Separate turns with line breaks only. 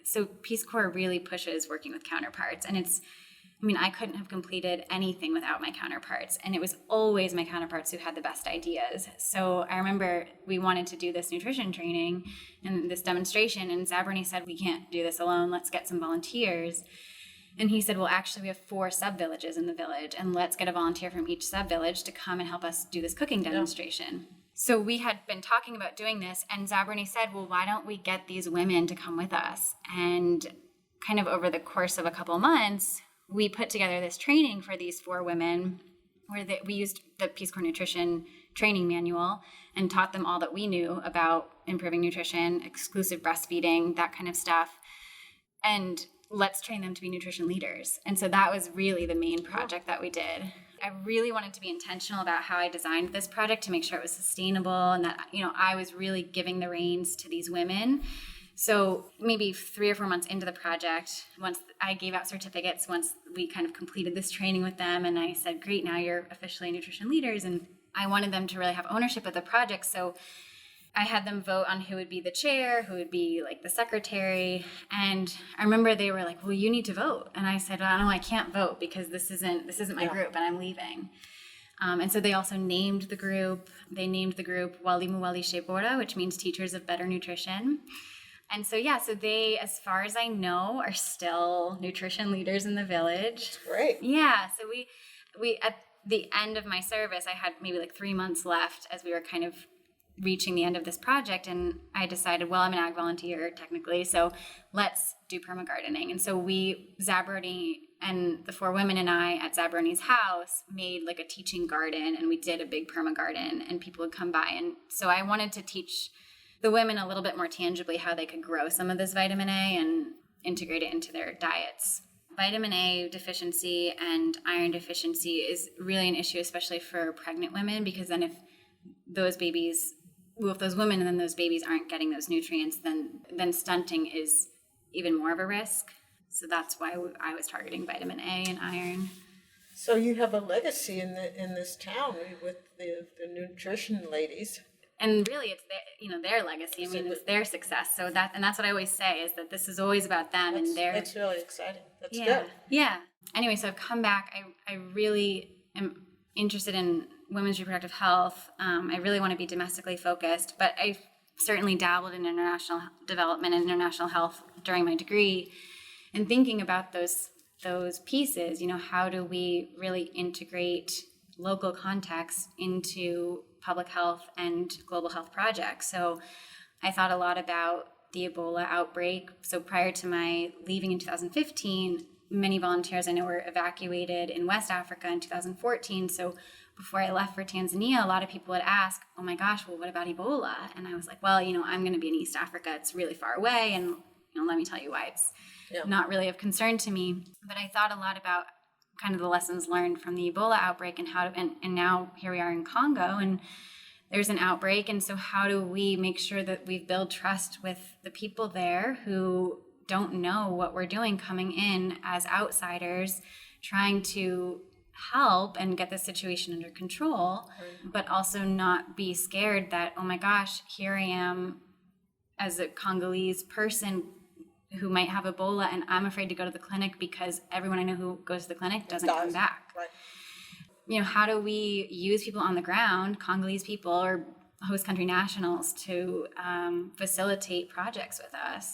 So Peace Corps really pushes working with counterparts, and I couldn't have completed anything without my counterparts, and it was always my counterparts who had the best ideas. So I remember we wanted to do this nutrition training and this demonstration, and Zabroni said, we can't do this alone, let's get some volunteers. And he said, well, actually we have 4 sub-villages in the village, and let's get a volunteer from each sub-village to come and help us do this cooking demonstration. Yeah. So we had been talking about doing this, and Zabroni said, well, why don't we get these women to come with us? And kind of over the course of a couple months, we put together this training for these 4 women where we used the Peace Corps Nutrition Training Manual and taught them all that we knew about improving nutrition, exclusive breastfeeding, that kind of stuff. And let's train them to be nutrition leaders. And so that was really the main project that we did. I really wanted to be intentional about how I designed this project to make sure it was sustainable and that, I was really giving the reins to these women. So maybe 3 or 4 months into the project, once I gave out certificates, once we kind of completed this training with them, and I said, great, now you're officially nutrition leaders. And I wanted them to really have ownership of the project. So I had them vote on who would be the chair, who would be like the secretary. And I remember they were like, well, you need to vote. And I said, well, no, I can't vote because this isn't my group and I'm leaving. And so they also named the group. They named the group Walimu Walishe Bora, which means Teachers of Better Nutrition. And so, so they, as far as I know, are still nutrition leaders in the village.
Great.
Yeah. So we at the end of my service, I had maybe like 3 months left as we were kind of reaching the end of this project. And I decided, well, I'm an ag volunteer technically, so let's do permagardening. And so Zabroni and the 4 women and I at Zabroni's house made like a teaching garden, and we did a big permagarden, and people would come by. And so I wanted to teach the women a little bit more tangibly how they could grow some of this vitamin A and integrate it into their diets. Vitamin A deficiency and iron deficiency is really an issue, especially for pregnant women, because then if those women and then those babies aren't getting those nutrients, then stunting is even more of a risk. So that's why I was targeting vitamin A and iron.
So you have a legacy in this town with the nutrition ladies.
And really, it's their legacy. It's their success. So that's what I always say, is that this is always about them and their.
It's really exciting. That's good.
Yeah. Anyway, so I've come back. I really am interested in women's reproductive health. I really want to be domestically focused, but I certainly dabbled in international development and international health during my degree, and thinking about those pieces. How do we really integrate local context into public health and global health projects? So I thought a lot about the Ebola outbreak. So prior to my leaving in 2015, many volunteers I know were evacuated in West Africa in 2014. So before I left for Tanzania, a lot of people would ask, oh my gosh, well, what about Ebola? And I was like, well, I'm going to be in East Africa. It's really far away. And let me tell you why it's not really of concern to me. But I thought a lot about kind of the lessons learned from the Ebola outbreak and and now here we are in Congo and there's an outbreak. And so how do we make sure that we build trust with the people there who don't know what we're doing, coming in as outsiders, trying to help and get the situation under control, but also not be scared that, oh my gosh, here I am as a Congolese person who might have Ebola and I'm afraid to go to the clinic because everyone I know who goes to the clinic doesn't come back. Right. How do we use people on the ground, Congolese people or host country nationals, to facilitate projects with us?